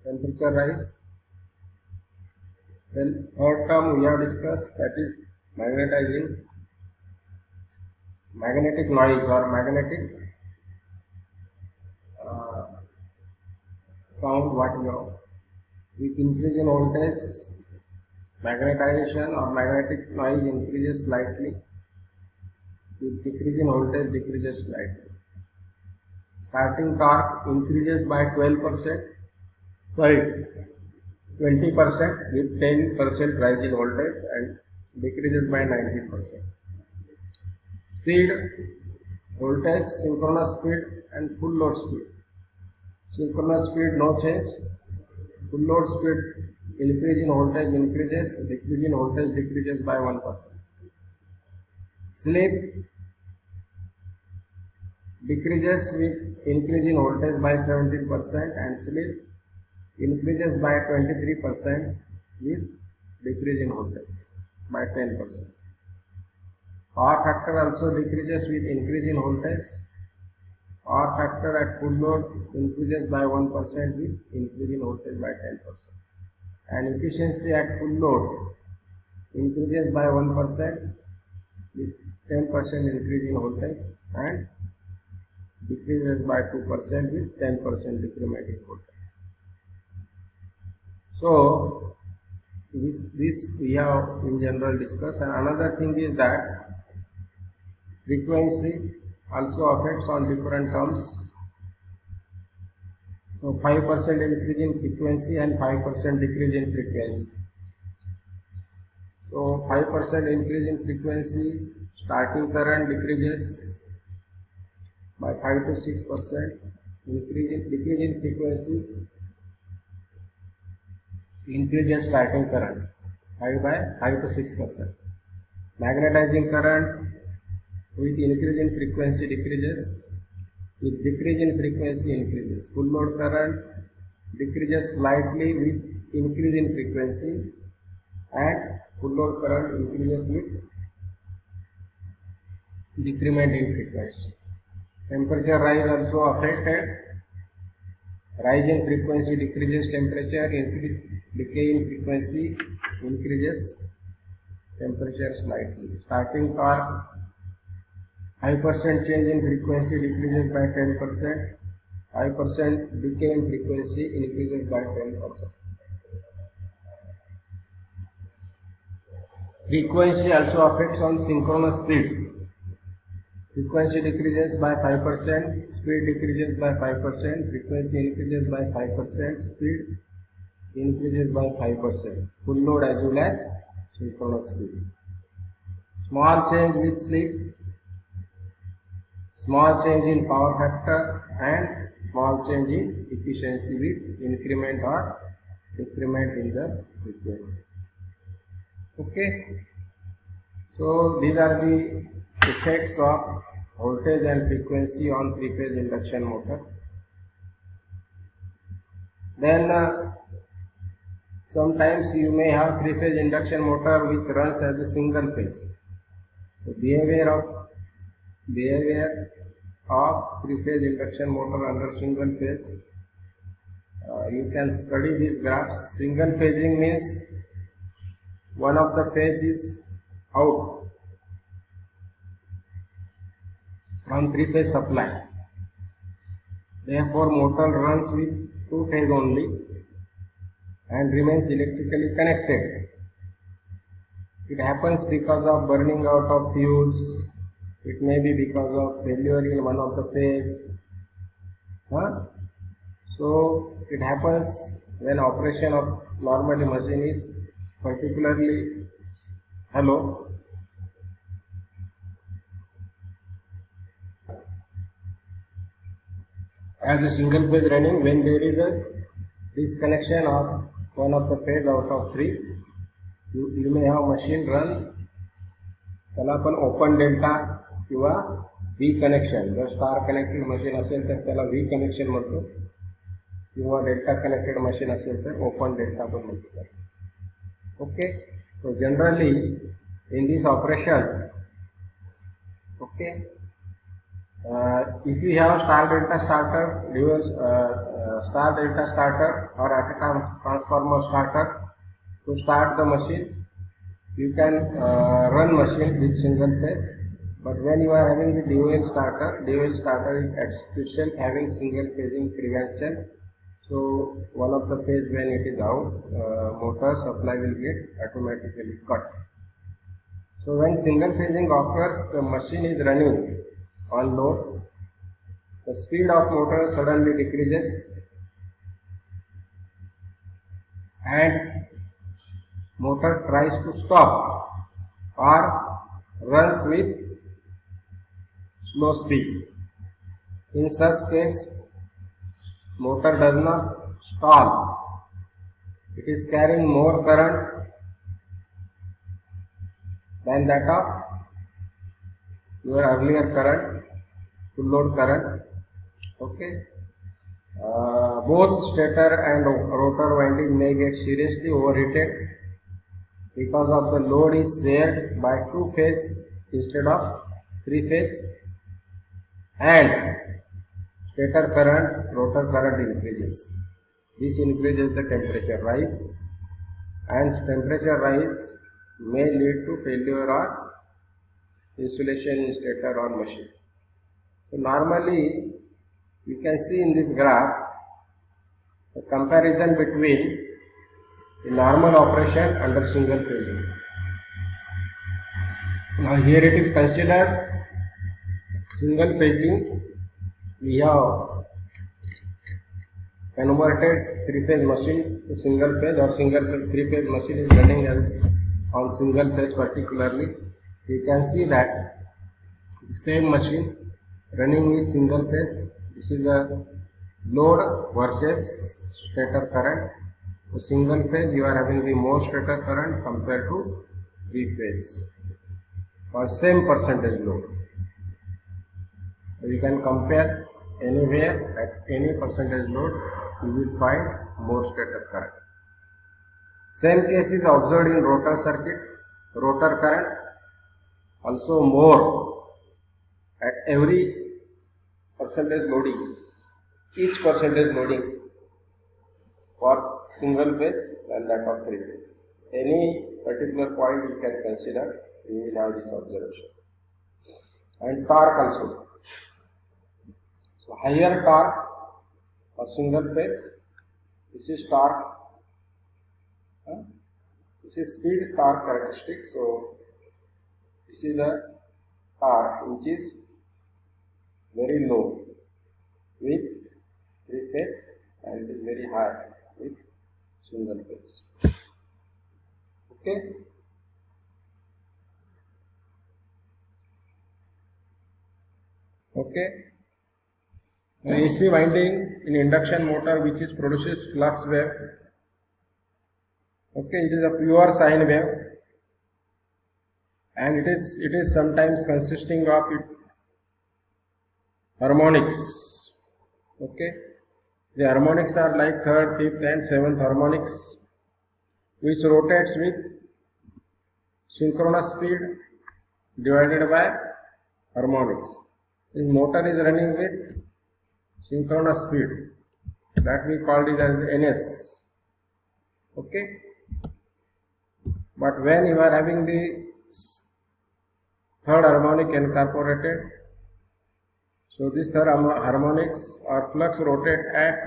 temperature rise. Then third term we have discussed, that is magnetic noise or magnetic sound what we have. With increase in voltage, magnetization or magnetic noise increases slightly. With decrease in voltage, decreases slightly. Starting torque increases by 12%, 20% with 10% rise in voltage and decreases by 19%. Speed, voltage, synchronous speed and full load speed. Synchronous speed no change. Full load speed increase in voltage increases, decrease in voltage decreases by 1%. Slip decreases with increase in voltage by 17% and slip increases by 23% with decrease in voltage by 10%. Power factor also decreases with increase in voltage. Power factor at full load increases by 1% with increase in voltage by 10%. And efficiency at full load increases by 1% with 10% increase in voltage and decreases by 2% with 10% decrement in voltage. So this we have in general discussed. And another thing is that frequency also affects on different terms. So 5% increase in frequency and 5% decrease in frequency. So 5% increase in frequency, starting current decreases by 5 to 6%. Decrease in frequency increases starting current 5 to 6%. Magnetizing current with increase in frequency decreases, with decrease in frequency increases. Full load current decreases slightly with increase in frequency and full load current increases with decrement in frequency. Temperature rise also affected. Rise in frequency decreases temperature, decay in frequency increases temperature slightly. Starting torque, 5% change in frequency decreases by 10%, 5% decay in frequency increases by 10%. Frequency also affects on synchronous speed. Frequency decreases by 5%, speed decreases by 5%, frequency increases by 5%, speed increases by 5%. Full load as well as synchronous speed. Small change with slip, small change in power factor and small change in efficiency with increment or decrement in the frequency. Okay, so these are the effects of voltage and frequency on three-phase induction motor. Then sometimes you may have three-phase induction motor which runs as a single phase. So behavior of three-phase induction motor under single phase. You can study these graphs. Single phasing means one of the phase is out from three-phase supply. Therefore, motor runs with two phase only and remains electrically connected. It happens because of burning out of fuse. It may be because of failure in one of the phase. So it happens when operation of normally machine is particularly as a single phase running when there is a disconnection of one of the phase out of three. You may have machine run त्याला आपण open delta किंवा V connection. जर star connected machine असेल तर त्याला V connection म्हणतो किंवा delta connected machine असेल तर ओपन डेल्टा पण म्हणतो. Okay, so generally in this operation, okay, if you have star delta starter, star delta starter or auto transformer starter to start the machine. You can run machine with single phase, but when you are having the dual starter is itself having single phasing prevention. So one of the phase when it is out, motor supply will get automatically cut. So when single phasing occurs, the machine is running on load. The speed of motor suddenly decreases and motor tries to stop or runs with slow speed. In such case, motor does not stall. It is carrying more current than that of your earlier current, full load current. Okay. Both stator and rotor winding may get seriously overheated because of the load is shared by two phase instead of three phase, and stator current, rotor current increases. This increases the temperature rise, and temperature rise may lead to failure or insulation in stator or machine. So normally you can see in this graph the comparison between the normal operation under single phasing. Now here it is considered single phasing. We have converted three-phase machine to single phase, or three-phase machine is running as on single phase particularly. You can see that the same machine running with single phase. This is the load versus stator current. For single phase you are having the more stator current compared to three phase for same percentage load. So you can compare anywhere at any percentage load, you will find more stator current. Same case is observed in rotor circuit. Rotor current also more at every percentage loading, each percentage loading for single phase and that of three phase. Any particular point you can consider, you will have this observation. And torque also. So higher torque for single phase, this is torque, this is speed torque characteristic. So this is a torque which is very low with three phase and it is very high with single phase. Okay. Okay. Now AC winding in induction motor which is produces flux wave. Okay, it is a pure sine wave, and it is sometimes consisting of harmonics. Okay, the harmonics are like third, fifth, and seventh harmonics, which rotates with synchronous speed divided by harmonics. This motor is running with synchronous speed, that we called it as ns. Okay, but when you are having the third harmonic incorporated, so this third harmonics or flux rotate at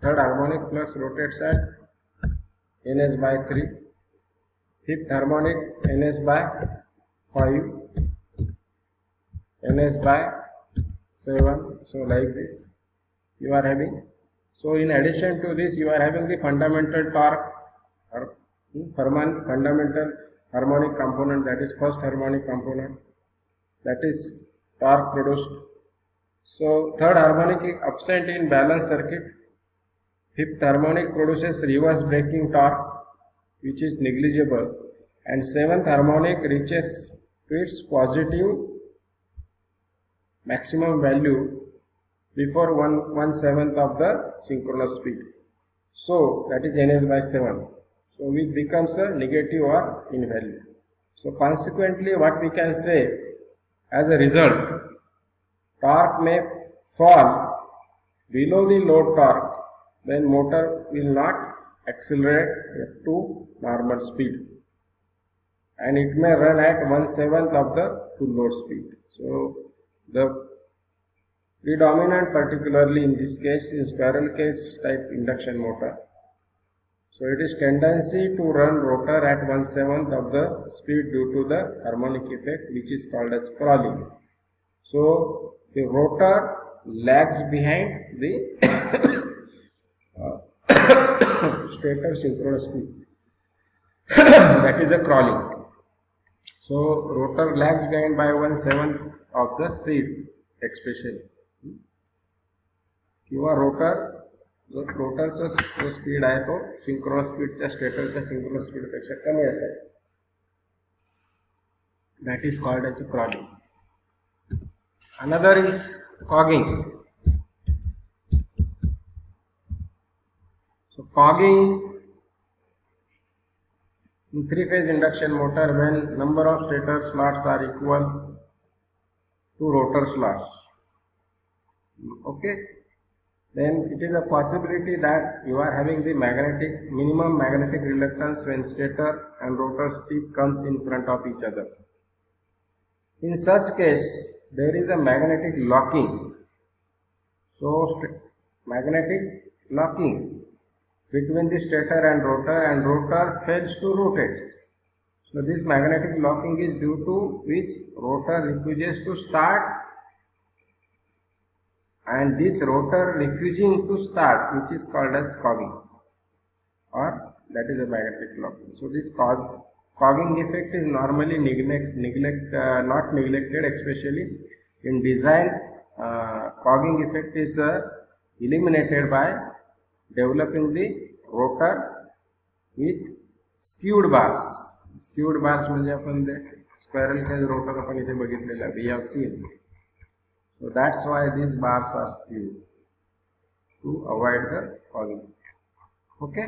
third harmonic flux rotates at ns by 3, fifth harmonic ns by 5, ns by 7, so like this you are having. So in addition to this, you are having the fundamental torque or fundamental harmonic component, that is first harmonic component, that is torque produced. So third harmonic is absent in balanced circuit. Fifth harmonic produces reverse braking torque which is negligible, and seventh harmonic reaches to its positive maximum value before 1/7 of the synchronous speed. So that is ns by 7. So which becomes a negative or in value. So consequently what we can say as a result, torque may fall below the load torque then motor will not accelerate to normal speed, and it may run at 1/7 of the full load speed. So the predominant, particularly in this case, in squirrel cage type induction motor, so it is tendency to run rotor at 1/7 of the speed due to the harmonic effect, which is called as crawling. So the rotor lags behind the stator synchronous speed. That is a crawling. So rotor lags behind by 1/7 of the speed, especially. किंवा रोटरचा जो speed आहे तो synchronous स्पीडच्या स्टेटरच्या synchronous स्पीडपेक्षा कमी असेल. That is called as a crawling. Another is cogging. So cogging in three-phase induction motor, when number of stator slots are equal to rotor slots, okay, then it is a possibility that you are having the minimum magnetic reluctance when stator and rotor tip comes in front of each other. In such case, there is a magnetic locking. So magnetic locking between the stator and rotor fails to rotate. So this magnetic locking is due to which rotor refuses to start, and this rotor refusing to start, which is called as cogging, or that is a magnetic locking. So this cogging effect is normally not neglected, especially in design. Cogging effect is eliminated by developing the rotor with skewed bars. Skewed bars म्हणजे आपण squirrel cage rotor आपण इथे बघितलेला, we have seen. So that's why these bars are skewed to avoid the cogging. Okay.